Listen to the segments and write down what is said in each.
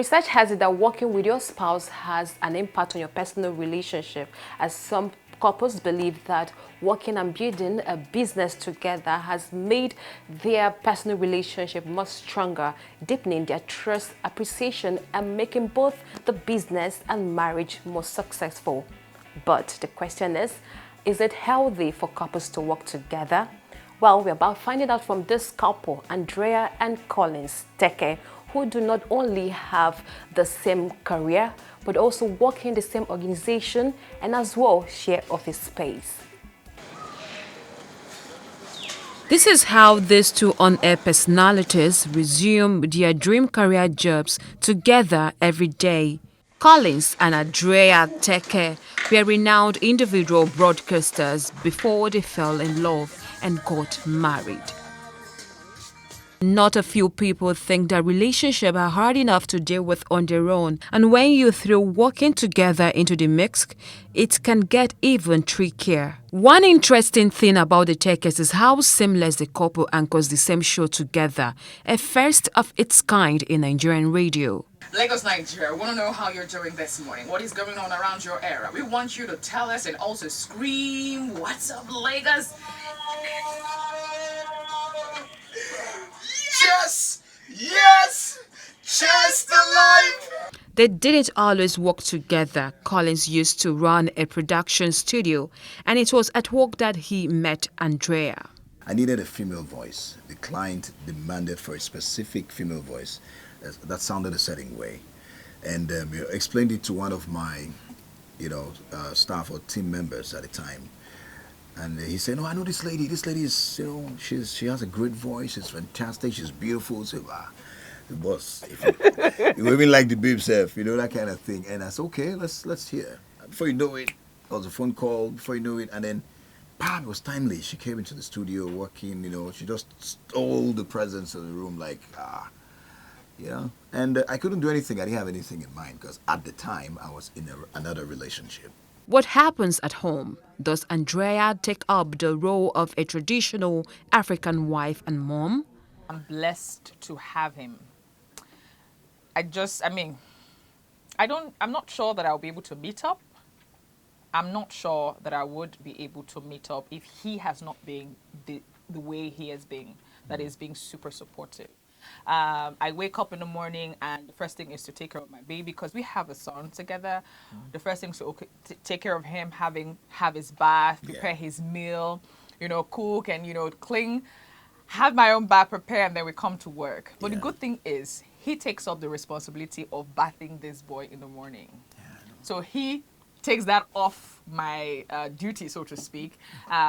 Research has it that working with your spouse has an impact on your personal relationship, as some couples believe that working and building a business together has made their personal relationship much stronger, deepening their trust, appreciation, and making both the business and marriage more successful. But the question is it healthy for couples to work together? Well, we're about finding out from this couple, Andrea and Teke, who do not only have the same career, but also work in the same organization and as well share office space. This is how these two on-air personalities resume their dream career jobs together every day. Collins and Andrea Teke were renowned individual broadcasters before they fell in love and got married. Not a few people think that relationships are hard enough to deal with on their own, and when you throw working together into the mix, it can get even trickier. One interesting thing about the Tekes is how seamless the couple anchors the same show together, a first of its kind in Nigerian radio. Lagos, Nigeria, we want to know how you're doing this morning. What is going on around your area? We want you to tell us and also scream, "What's up, Lagos?" Yes! Yes! Just alive! They didn't always work together. Collins used to run a production studio, and it was at work that he met Andrea. I needed a female voice. The client demanded for a specific female voice that sounded a certain way. And explained it to one of my, staff or team members at the time. And he said, "No, I know this lady. This lady is, she has a great voice. She's fantastic. She's beautiful." So, the boss, you even like the babe self, that kind of thing. And I said, "Okay, let's hear." Before you know it, there was a phone call. Before you know it, and then, bam, it was timely. She came into the studio working. She just stole the presence of the room, And I couldn't do anything. I didn't have anything in mind because at the time I was in another relationship. What happens at home? Does Andrea take up the role of a traditional African wife and mom? I'm blessed to have him. I'm not sure that I'll be able to meet up. I'm not sure that I would be able to meet up if he has not been the way he has been, that is being super supportive. I wake up in the morning and the first thing is to take care of my baby because we have a son together. The first thing is to take care of him, have his bath, prepare his meal, cook and, clean, have my own bath prepared, and then we come to work. But the good thing is he takes up the responsibility of bathing this boy in the morning. So he takes that off my duty, so to speak.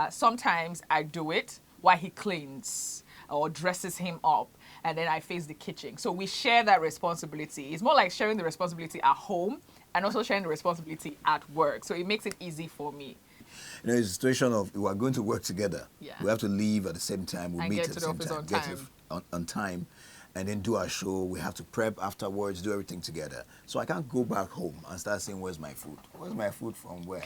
Sometimes I do it while he cleans or dresses him up, and then I face the kitchen. So we share that responsibility. It's more like sharing the responsibility at home and also sharing the responsibility at work. So it makes it easy for me. It's a situation of we are going to work together. Yeah. We have to leave at the same time. We And meet get at to the the same office time. On time. And then do our show. We have to prep afterwards, do everything together. So I can't go back home and start saying, "Where's my food? Where's my food from where?"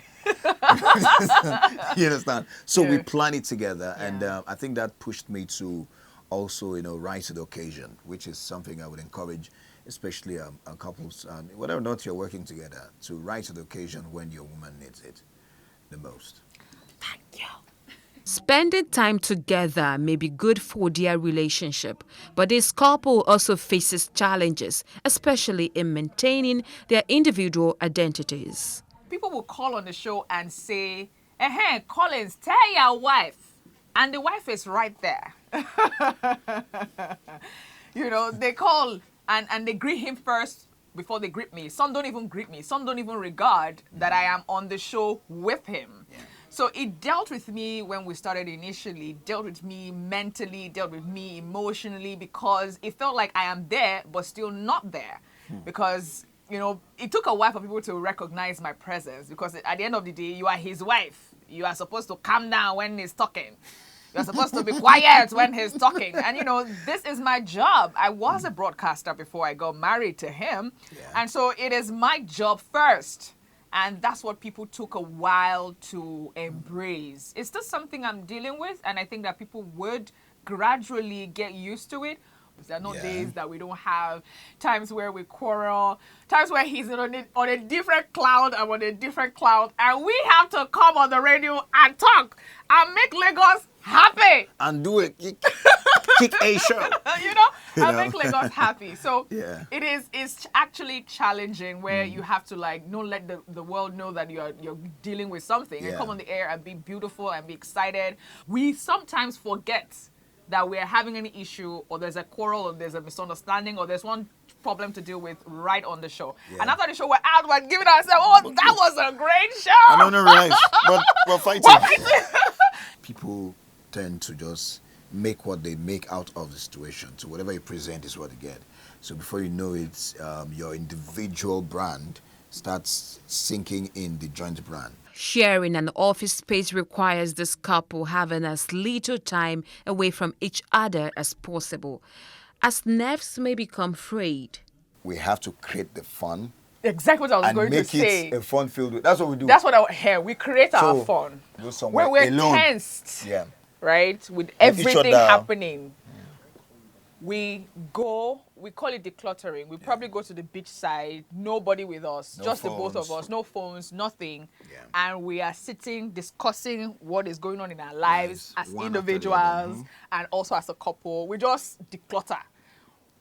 You understand? So we plan it together. And I think that pushed me to also, rise to the occasion, which is something I would encourage, especially couples, whether or not you're working together, to rise to the occasion when your woman needs it the most. Thank you. Spending time together may be good for their relationship, but this couple also faces challenges, especially in maintaining their individual identities. People will call on the show and say, Collins, tell your wife. And the wife is right there. They call and they greet him first before they greet me. Some don't even greet me. Some don't even regard that I am on the show with him. Yeah. So it dealt with me when we started initially, dealt with me mentally, dealt with me emotionally, because it felt like I am there, but still not there. Because, it took a while for people to recognize my presence, because at the end of the day, you are his wife. You are supposed to calm down when he's talking. You're supposed to be quiet when he's talking. And, this is my job. I was a broadcaster before I got married to him. Yeah. And so it is my job first. And that's what people took a while to embrace. It's still something I'm dealing with. And I think that people would gradually get used to it. There are no Yeah. days that we don't have times where we quarrel, times where he's on a different cloud, I'm on a different cloud, and we have to come on the radio and talk and make Lagos happy. And do it. Kick a show. And make Lagos happy. So Yeah. it's actually challenging where you have to like not let the world know that you're dealing with something and Yeah. come on the air and be beautiful and be excited. We sometimes forget that we're having any issue or there's a quarrel or there's a misunderstanding or there's one problem to deal with right on the show. Yeah. And after the show, we're out, we're giving ourselves, that was a great show. I don't know, right? But we're fighting. People tend to just make what they make out of the situation. So whatever you present is what you get. So before you know it, your individual brand starts sinking in the joint brand. Sharing an office space requires this couple having as little time away from each other as possible, as nerves may become frayed. We have to create the fun Exactly what I was and going to make say. it a fun filled. That's what we do. That's what I hear. We create our So, fun. go somewhere When we're alone. tensed, Yeah. right, with each everything other. happening, we call it decluttering. We probably go to the beach side, nobody with us, No just the both of phones. us, no phones, nothing. Yeah. And we are sitting discussing what is going on in our lives Yes, as one after the individuals other. and also as a couple. We just declutter.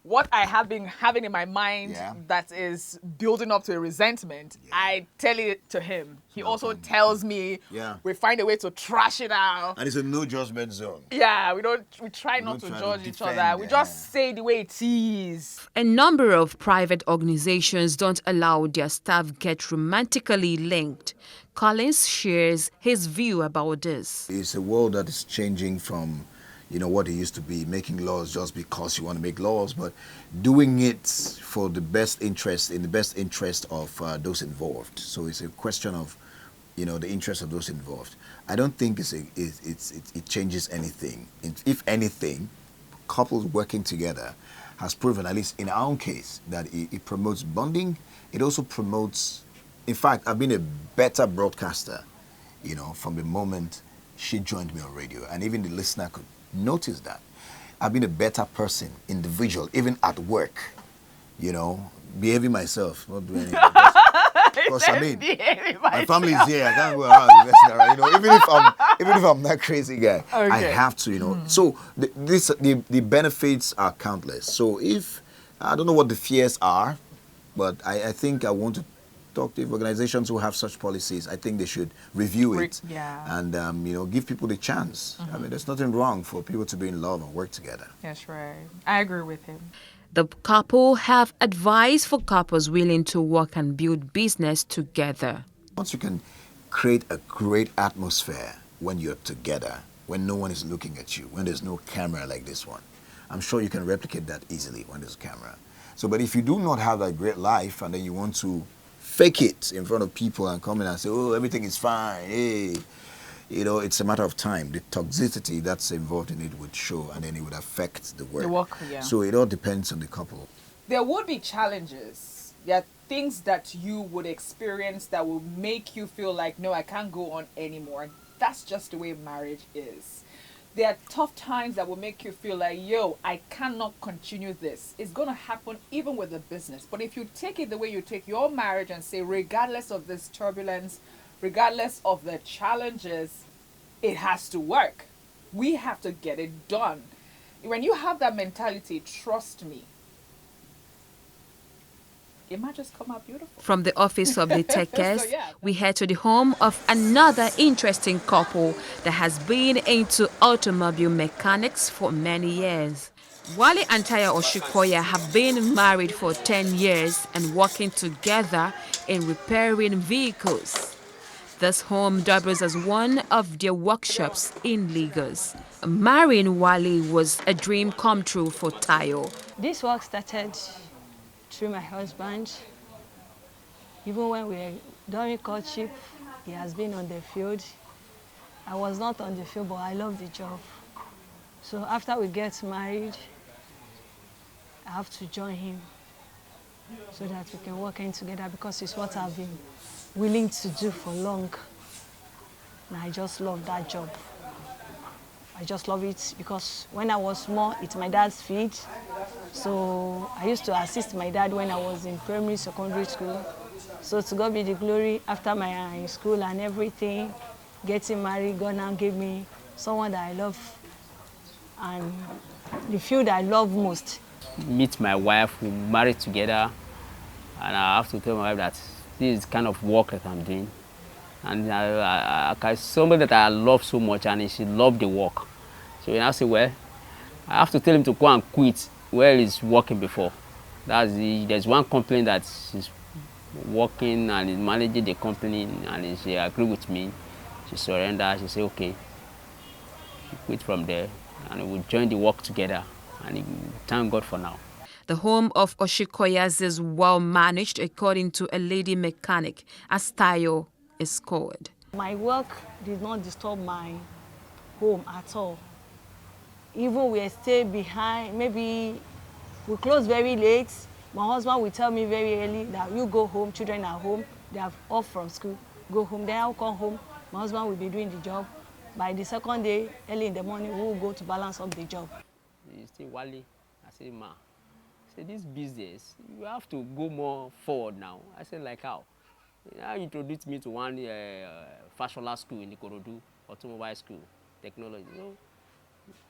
What I have been having in my mind Yeah. that is building up to a resentment, Yeah. I tell it to him. He also Welcome. tells me. Yeah. We find a way to trash it out. And it's a no judgment zone. Yeah, we try not to don't try to judge each defend, other. We yeah. just say the way it is. A number of private organizations don't allow their staff get romantically linked. Collins shares his view about this. It's a world that is changing from, what it used to be, making laws just because you want to make laws, but doing it for the best interest, in the best interest of those involved. So it's a question of, the interest of those involved. I don't think it changes anything. If anything, couples working together has proven, at least in our own case, that it promotes bonding. It also promotes, in fact, I've been a better broadcaster, from the moment she joined me on radio, and even the listener could notice that. I've been a better person, individual, even at work, behaving myself, not doing anything. Because my family is here. I can't go around messing around. Even if I'm that crazy guy, Okay. I have to. So the benefits are countless. So if I don't know what the fears are, but I think I want to talk to organizations who have such policies. I think they should review it and give people the chance. I mean, there's nothing wrong for people to be in love and work together. That's right. I agree with him. The couple have advice for couples willing to work and build business together. Once you can create a great atmosphere when you're together, when no one is looking at you, when there's no camera like this one, I'm sure you can replicate that easily when there's a camera. So, but if you do not have that great life and then you want to fake it in front of people and come in and say, oh, everything is fine, hey, it's a matter of time. The toxicity that's involved in it would show, and then it would affect the work. The work, yeah. So it all depends on the couple. There would be challenges. There are things that you would experience that will make you feel like, no, I can't go on anymore. That's just the way marriage is. There are tough times that will make you feel like, yo, I cannot continue this. It's going to happen even with the business. But if you take it the way you take your marriage and say, regardless of this turbulence, regardless of the challenges, it has to work. We have to get it done. When you have that mentality, trust me, it might just come out beautiful. From the office of the Tekes, So, yeah. we head to the home of another interesting couple that has been into automobile mechanics for many years. Wale and Tayo Osikaya have been married for 10 years and working together in repairing vehicles. This home doubles as one of their workshops in Lagos. Marrying Wale was a dream come true for Tayo. This work started through my husband. Even when we were during courtship, he has been on the field. I was not on the field, but I love the job. So after we get married, I have to join him so that we can work in together, because it's what I've been willing to do for long. And I just love that job. I just love it because when I was small, it's my dad's field. So I used to assist my dad when I was in primary, secondary school. So to God be the glory, after my school and everything, getting married, God now gave me someone that I love and the field I love most. Meet my wife, we married together, and I have to tell my wife that this is kind of work that I'm doing. And somebody that I love so much, and she loved the work. So I say, well, I have to tell him to go and quit where he's working before. There's one company that she's working and is managing the company, and she agreed with me. She surrendered. She said, okay, she quit from there, and we join the work together. And thank God for now. The home of OSHIKOYAs is well managed, according to a lady mechanic, as Tayo is called. My work did not disturb my home at all. Even we stay behind, maybe we close very late. My husband will tell me very early that you go home, children are home, they are off from school, go home. Then I'll come home, my husband will be doing the job. By the second day, early in the morning, we will go to balance up the job. You say, Wale, I say, ma, I say, this business, you have to go more forward now. I said, like how? Now you introduced me to one fashionable school in Ikorodu, automobile school, technology. You know,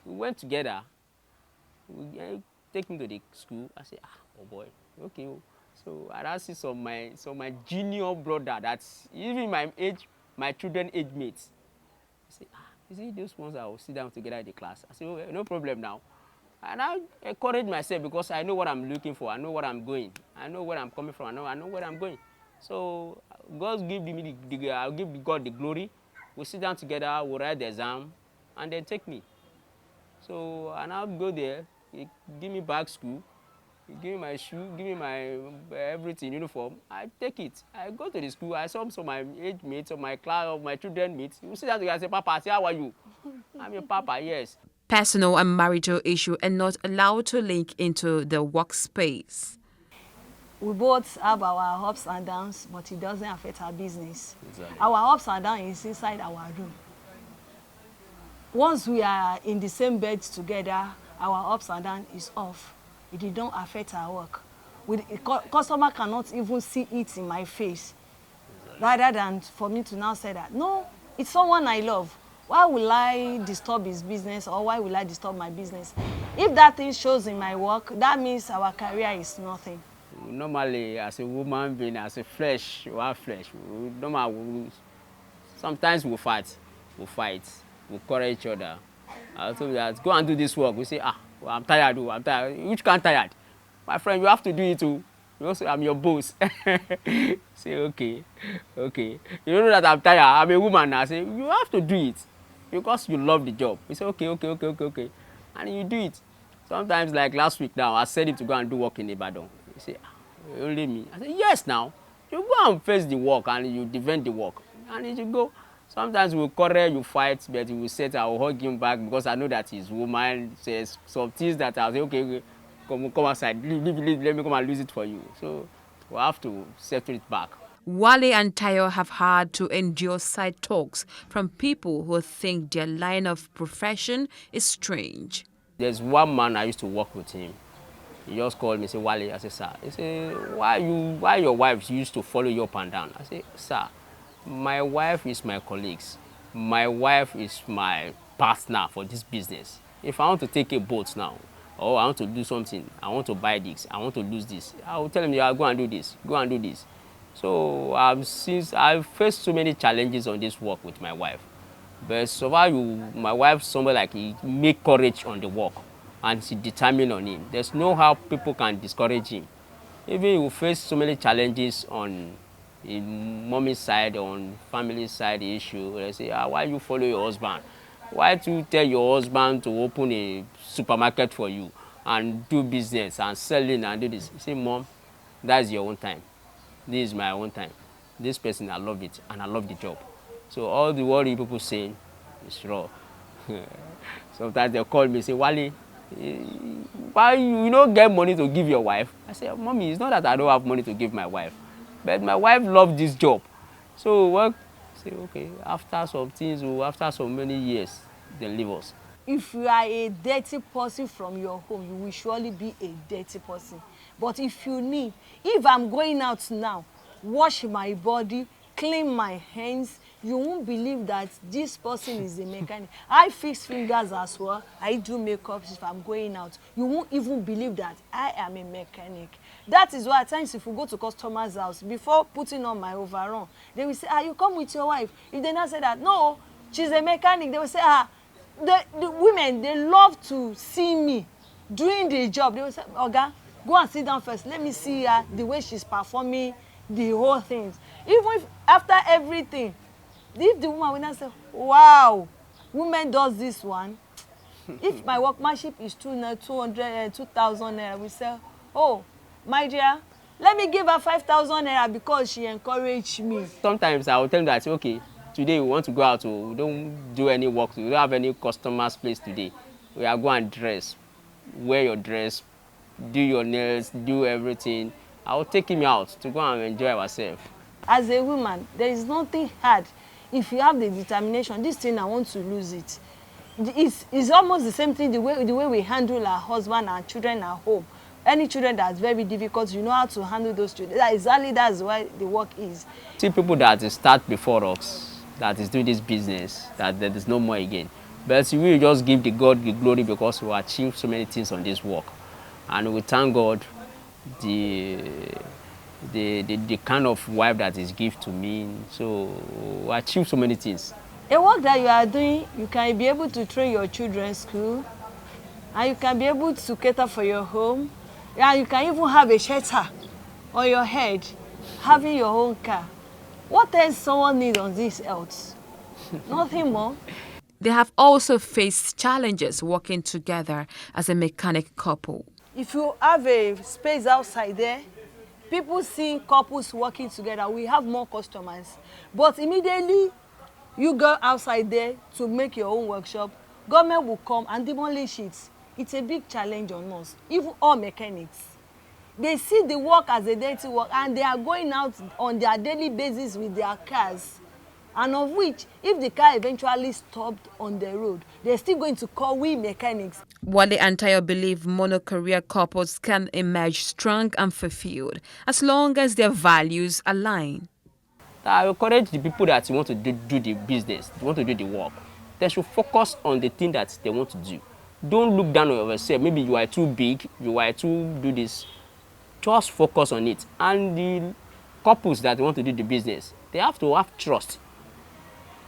we went together. We take me to the school. I say, oh boy, okay. So I see my junior brother that's even my age, my children age mates. I say, you see those ones that will sit down together in the class. I say, oh, no problem now. And I encourage myself because I know what I'm looking for. I know what I'm going. I know where I'm coming from. I know where I'm going. So God give me I'll give God the glory. We sit down together, we'll write the exam, and then take me. So and I'll go there. He give me back school. He give me my shoe, give me my everything, uniform. I take it. I go to the school. I saw some of my age mates, of my class, of my children mates. We sit down together and say, Papa, I say, how are you? I'm your Papa, yes. Personal and marital issues are not allowed to link into the workspace. We both have our ups and downs, but it doesn't affect our business. Exactly. Our ups and downs is inside our room. Once we are in the same bed together, our ups and downs is off. It did not affect our work. Customer cannot even see it in my face. Rather than for me to now say that, no, it's someone I love. Why will I disturb his business, or why will I disturb my business? If that thing shows in my work, that means our career is nothing. Normally, as a woman being, as a flesh, we have flesh. Sometimes we fight, we encourage each other. I told you that, go and do this work. We say, well, I'm tired, I'm tired. Which kind tired? My friend, you have to do it too. You also, I'm your boss. Say, okay. You don't know that I'm tired. I'm a woman now. I say, you have to do it because you love the job. We say, okay. And you do it. Sometimes, like last week now, I said him to go and do work in Ibadan. He say, only me. I say, yes, now. You go and face the work and you defend the work. And you go. Sometimes we'll quarrel, you fight, but you will say, I will hug him back because I know that he's woman. Says some things that I'll say, okay, come outside, leave, let me come and lose it for you. So we'll have to settle it back. Wale and Tayo have had to endure side talks from people who think their line of profession is strange. There's one man I used to work with him. He just called me, say, Wale. I said, sir. He said, why your wife used to follow you up and down? I said, sir, my wife is my colleagues. My wife is my partner for this business. If I want to take a boat now, or I want to do something, I want to buy this, I want to lose this, I will tell him, yeah, go and do this, go and do this. So I've faced so many challenges on this work with my wife. But so far, my wife, somebody like he make courage on the work, and she determined on him. There's no how people can discourage him. Even he will face so many challenges on mommy's side, on family side issue. They say, why you follow your husband? Why do you tell your husband to open a supermarket for you and do business and selling and do this? You say, Mom, that's your own time. This is my own time. This person, I love it, and I love the job. So all the worry people saying is raw. Sometimes they call me and say, Wale, why you don't get money to give your wife? I say, Mommy, it's not that I don't have money to give my wife, but my wife loves this job. So what? Say, okay, after some things, after so many years, they leave us. if you are a dirty person from your home, you will surely be a dirty person. But if I'm going out now, wash my body, clean my hands, you won't believe that this person is a mechanic. I fix fingers as well. I do makeup if I'm going out. You won't even believe that I am a mechanic. That is why at times if we go to customers' house, before putting on my overall, they will say, you come with your wife. If they not say that, no, she's a mechanic, they will say, the women, they love to see me doing the job. They will say, Oga, go and sit down first. Let me see her, the way she's performing the whole things. Even if after everything, if the woman will not say, wow, woman does this one. If my workmanship is 2,000 naira, we say, oh, my dear, let me give her 5,000 naira because she encouraged me. Sometimes I will tell them that, okay, today we want to go out, we don't do any work, we don't have any customers place today. We are going to dress, wear your dress, do your nails, do everything. I will take him out to go and enjoy ourselves. As a woman, there is nothing hard. If you have the determination, this thing, I want to lose it. It's almost the same thing, the way we handle our husband and children at home. Any children that's very difficult, you know how to handle those children. That's why the work is. See people that start before us, that is doing this business, that there is no more again. But we just give the God the glory because we achieved so many things on this work. And we thank God the kind of wife that is given to me. So we achieved so many things. A work that you are doing, you can be able to train your children's school, and you can be able to cater for your home, and you can even have a shelter on your head, having your own car. What else someone needs on this earth? Nothing more. They have also faced challenges working together as a mechanic couple. If you have a space outside there, people see couples working together, we have more customers. But immediately you go outside there to make your own workshop, government will come and demolish it. It's a big challenge on us, even all mechanics. They see the work as a dirty work and they are going out on their daily basis with their cars. And of which, if the car eventually stopped on the road, they're still going to call we mechanics. Wale and Tayo believe mono-career couples can emerge strong and fulfilled as long as their values align. I encourage the people that want to do the business, want to do the work. They should focus on the thing that they want to do. Don't look down on yourself. Maybe you are too big, you are too do this. Just focus on it. And the couples that want to do the business, they have to have trust.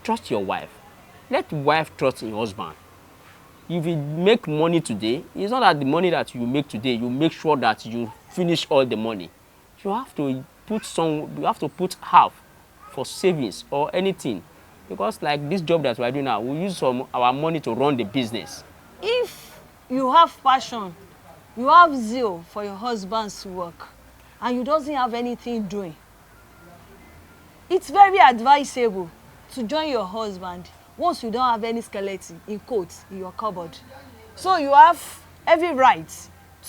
Trust your wife. Let wife trust your husband. If you make money today, it's not that the money that you make today, you make sure that you finish all the money. You have to put half for savings or anything, because like this job that we're doing now, we use some our money to run the business. If you have passion, you have zeal for your husband's work, and you doesn't have anything doing, it's very advisable to join your husband once you don't have any skeleton in quotes in your cupboard. So you have every right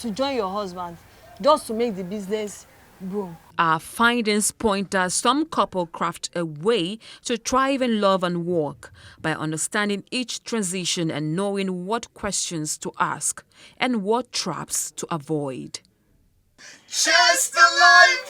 to join your husband just to make the business boom. Our findings point that some couple craft a way to thrive in love and work by understanding each transition and knowing what questions to ask and what traps to avoid. Just the life.